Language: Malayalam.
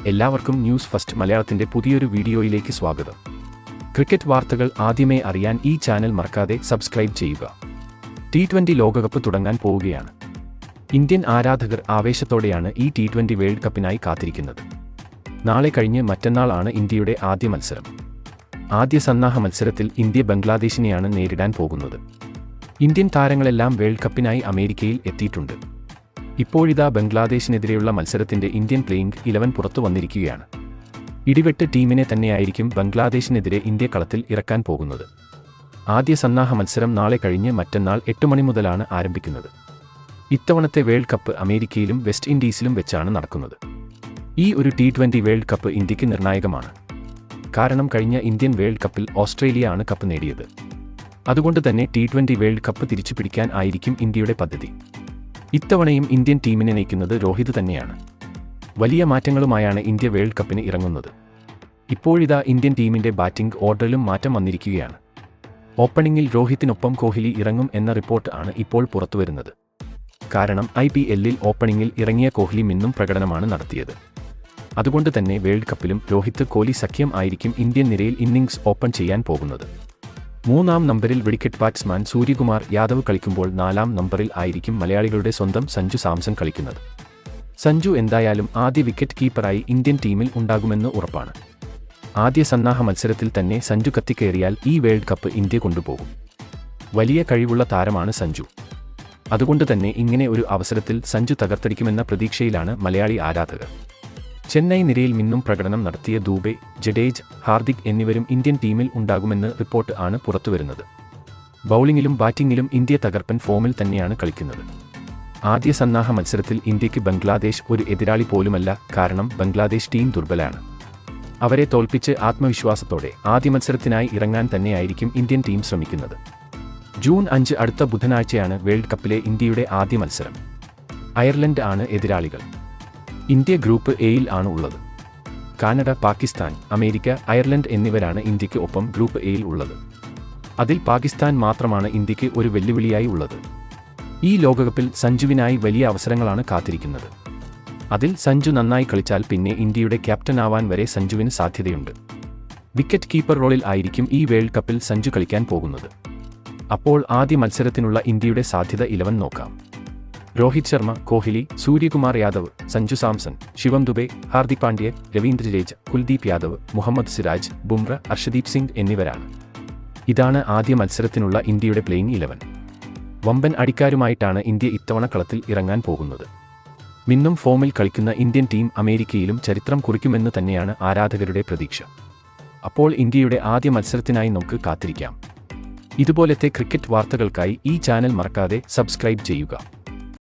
എല്ലാവർക്കും ന്യൂസ് ഫസ്റ്റ് മലയാളത്തിന്റെ പുതിയൊരു വീഡിയോയിലേക്ക് സ്വാഗതം. ക്രിക്കറ്റ് വാർത്തകൾ ആദ്യമേ അറിയാൻ ഈ ചാനൽ മറക്കാതെ സബ്സ്ക്രൈബ് ചെയ്യുക. T20 ലോകകപ്പ് തുടങ്ങാൻ പോവുകയാണ്. ഇന്ത്യൻ ആരാധകർ ആവേശത്തോടെയാണ് ഈ T20 വേൾഡ് കപ്പിനായി കാത്തിരിക്കുന്നത്. നാളെ കഴിഞ്ഞ് മറ്റന്നാൾ ആണ് ഇന്ത്യയുടെ ആദ്യ മത്സരം. ആദ്യ സന്നാഹ മത്സരത്തിൽ ഇന്ത്യ ബംഗ്ലാദേശിനെയാണ് നേരിടാൻ പോകുന്നത്. ഇന്ത്യൻ താരങ്ങളെല്ലാം വേൾഡ് കപ്പിനായി അമേരിക്കയിൽ എത്തിയിട്ടുണ്ട്. ഇപ്പോഴിതാ ബംഗ്ലാദേശിനെതിരെയുള്ള മത്സരത്തിന്റെ ഇന്ത്യൻ പ്ലേയിംഗ് 11 പുറത്തു വന്നിരിക്കുകയാണ്. ഇടിവെട്ട് ടീമിനെ തന്നെയായിരിക്കും ബംഗ്ലാദേശിനെതിരെ ഇന്ത്യ കളത്തിൽ ഇറക്കാൻ പോകുന്നത്. ആദ്യ സന്നാഹ മത്സരം നാളെ കഴിഞ്ഞ് മറ്റന്നാൾ 8 മണി മുതലാണ് ആരംഭിക്കുന്നത്. ഇത്തവണത്തെ വേൾഡ് കപ്പ് അമേരിക്കയിലും വെസ്റ്റ് ഇൻഡീസിലും വെച്ചാണ് നടക്കുന്നത്. ഈ ഒരു T20 വേൾഡ് കപ്പ് ഇന്ത്യക്ക് നിർണായകമാണ്. കാരണം കഴിഞ്ഞ ഇന്ത്യൻ വേൾഡ് കപ്പിൽ ഓസ്ട്രേലിയ ആണ് കപ്പ് നേടിയത്. അതുകൊണ്ട് തന്നെ T20 വേൾഡ് കപ്പ് തിരിച്ചുപിടിക്കാൻ ആയിരിക്കും ഇന്ത്യയുടെ പദ്ധതി. ഇത്തവണയും ഇന്ത്യൻ ടീമിനെ നയിക്കുന്നത് രോഹിത് തന്നെയാണ്. വലിയ മാറ്റങ്ങളുമായാണ് ഇന്ത്യ വേൾഡ് കപ്പിന് ഇറങ്ങുന്നത്. ഇപ്പോഴിതാ ഇന്ത്യൻ ടീമിന്റെ ബാറ്റിംഗ് ഓർഡറിലും മാറ്റം വന്നിരിക്കുകയാണ്. ഓപ്പണിംഗിൽ രോഹിത്തിനൊപ്പം കോഹ്ലി ഇറങ്ങും എന്ന റിപ്പോർട്ട് ആണ് ഇപ്പോൾ പുറത്തുവരുന്നത്. കാരണം IPL-ൽ ഓപ്പണിംഗിൽ ഇറങ്ങിയ കോഹ്ലി മിന്നും പ്രകടനമാണ് നടത്തിയത്. അതുകൊണ്ട് തന്നെ വേൾഡ് കപ്പിലും രോഹിത് കോഹ്ലി സഖ്യം ആയിരിക്കും ഇന്ത്യൻ നിരയിൽ ഇന്നിംഗ്സ് ഓപ്പൺ ചെയ്യാൻ പോകുന്നത്. 3-ാം നമ്പറിൽ വെടിക്കെട്ട് ബാറ്റ്സ്മാൻ സൂര്യകുമാർ യാദവ് കളിക്കുമ്പോൾ 4-ാം നമ്പറിൽ ആയിരിക്കും മലയാളികളുടെ സ്വന്തം സഞ്ജു സാംസൺ കളിക്കുന്നത്. സഞ്ജു എന്തായാലും ആദ്യ വിക്കറ്റ് കീപ്പറായി ഇന്ത്യൻ ടീമിൽ ഉണ്ടാകുമെന്ന് ഉറപ്പാണ്. ആദ്യ സന്നാഹ മത്സരത്തിൽ തന്നെ സഞ്ജു കത്തിക്കയറിയാൽ ഈ വേൾഡ് കപ്പ് ഇന്ത്യ കൊണ്ടുപോകും. വലിയ കഴിവുള്ള താരമാണ് സഞ്ജു. അതുകൊണ്ട് തന്നെ ഇങ്ങനെ ഒരു അവസരത്തിൽ സഞ്ജു തകർത്തടിക്കുമെന്ന പ്രതീക്ഷയിലാണ് മലയാളി ആരാധകർ. ചെന്നൈ നിരയിൽ മിന്നും പ്രകടനം നടത്തിയ ദൂബെ, ജഡേജ, ഹാർദിക് എന്നിവരും ഇന്ത്യൻ ടീമിൽ ഉണ്ടാകുമെന്ന് റിപ്പോർട്ട് ആണ് പുറത്തുവരുന്നത്. ബൗളിംഗിലും ബാറ്റിംഗിലും ഇന്ത്യ തകർപ്പൻ ഫോമിൽ തന്നെയാണ് കളിക്കുന്നത്. ആദ്യ സന്നാഹ മത്സരത്തിൽ ഇന്ത്യക്ക് ബംഗ്ലാദേശ് ഒരു എതിരാളി പോലുമല്ല. കാരണം ബംഗ്ലാദേശ് ടീം ദുർബലാണ്. അവരെ തോൽപ്പിച്ച് ആത്മവിശ്വാസത്തോടെ ആദ്യ മത്സരത്തിനായി ഇറങ്ങാൻ തന്നെയായിരിക്കും ഇന്ത്യൻ ടീം ശ്രമിക്കുന്നത്. ജൂൺ 5 അടുത്ത ബുധനാഴ്ചയാണ് വേൾഡ് കപ്പിലെ ഇന്ത്യയുടെ ആദ്യ മത്സരം. അയർലൻഡ് ആണ് എതിരാളികൾ. ഇന്ത്യ ഗ്രൂപ്പ് എയിൽ ആണ് ഉള്ളത്. കാനഡ, പാകിസ്ഥാൻ, അമേരിക്ക, അയർലൻഡ് എന്നിവരാണ് ഇന്ത്യക്ക് ഒപ്പം ഗ്രൂപ്പ് എയിൽ ഉള്ളത്. അതിൽ പാകിസ്ഥാൻ മാത്രമാണ് ഇന്ത്യക്ക് ഒരു വെല്ലുവിളിയായി ഉള്ളത്. ഈ ലോകകപ്പിൽ സഞ്ജുവിനായി വലിയ അവസരങ്ങളാണ് കാത്തിരിക്കുന്നത്. അതിൽ സഞ്ജു നന്നായി കളിച്ചാൽ പിന്നെ ഇന്ത്യയുടെ ക്യാപ്റ്റൻ ആവാൻ വരെ സഞ്ജുവിന് സാധ്യതയുണ്ട്. വിക്കറ്റ് കീപ്പർ റോളിൽ ആയിരിക്കും ഈ വേൾഡ് കപ്പിൽ സഞ്ജു കളിക്കാൻ പോകുന്നത്. അപ്പോൾ ആദ്യ മത്സരത്തിനുള്ള ഇന്ത്യയുടെ സാധ്യത 11 നോക്കാം. രോഹിത് ശർമ്മ, കോഹ്ലി, സൂര്യകുമാർ യാദവ്, സഞ്ജു സാംസൺ, ശിവം ദുബെ, ഹാർദിക് പാണ്ഡ്യ, രവീന്ദ്ര ജഡേജ, കുൽദീപ് യാദവ്, മുഹമ്മദ് സിറാജ്, ബുംറ, അർഷദീപ് സിംഗ് എന്നിവരാണ്. ഇതാണ് ആദ്യ മത്സരത്തിനുള്ള ഇന്ത്യയുടെ പ്ലേയിംഗ് 11. വമ്പൻ അടിക്കാരുമായിട്ടാണ് ഇന്ത്യ ഇത്തവണ കളത്തിൽ ഇറങ്ങാൻ പോകുന്നത്. മിന്നും ഫോമിൽ കളിക്കുന്ന ഇന്ത്യൻ ടീം അമേരിക്കയിലും ചരിത്രം കുറിക്കുമെന്ന് തന്നെയാണ് ആരാധകരുടെ പ്രതീക്ഷ. അപ്പോൾ ഇന്ത്യയുടെ ആദ്യ മത്സരത്തിനായി നമുക്ക് കാത്തിരിക്കാം. ഇതുപോലത്തെ ക്രിക്കറ്റ് വാർത്തകൾക്കായി ഈ ചാനൽ മറക്കാതെ സബ്സ്ക്രൈബ് ചെയ്യുക.